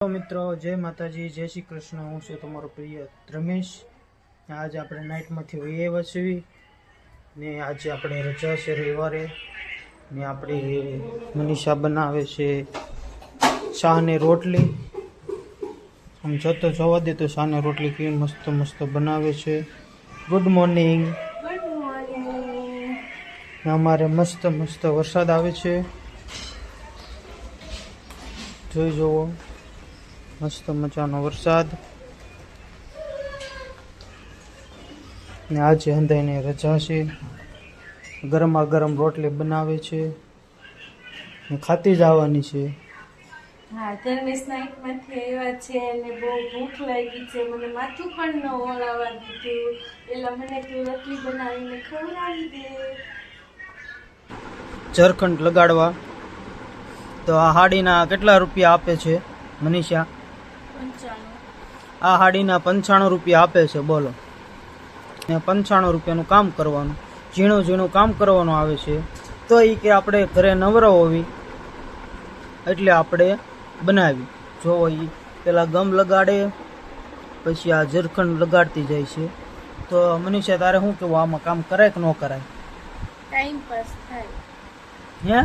મિત્રો જય માતાજી, જય શ્રી કૃષ્ણ। હું છું તમારો પ્રિય રમેશ। આજે આપણે નાઇટમાંથી વહી આવ્યા છીએ ને આજે આપણે રજા છે રવિવારે ને આપણી મનીષા બનાવે છે શાહ ને રોટલી। આમ જતો જવા દે તો શાહ ને રોટલી કેવી મસ્ત મસ્ત બનાવે છે। Good morning. અમારે મસ્ત મસ્ત વરસાદ આવે છે, જોઈ જુઓ, મસ્ત મજાનો વરસાદ ને આજે હંધાઈને રજા છે। ગરમા ગરમ રોટલી બનાવે છે ને ખાતી જવાની છે। હા, ધર્મેશ નાઇટમાંથી આવ્યા છે અને બહુ ભૂખ લાગી છે, મને માથું પણ ન ઓળાવા દીધું, એટલે મને તું રોટલી બનાવીને ખવડાવી દે। ઝરખંડ લગાડવા તો આ હાડીના કેટલા રૂપિયા આપે છે મનીષા? 95। આ હાડીના 95 રૂપિયા આપે છે, બોલો। ને 95 રૂપિયાનું કામ કરવાનું, ઝીણું ઝીણું કામ કરવાનું આવે છે। તો એ કે આપણે ઘરે નવરા હોવી એટલે આપણે બનાવી। જો એ પેલા ગમ લગાડે પછી આ ઝરખંડ લગાડતી જાય છે। તો મનીષા તારે શું કેવું, આમાં કામ કરાય કે ન કરાય? ટાઈમ પાસ થાય। હે?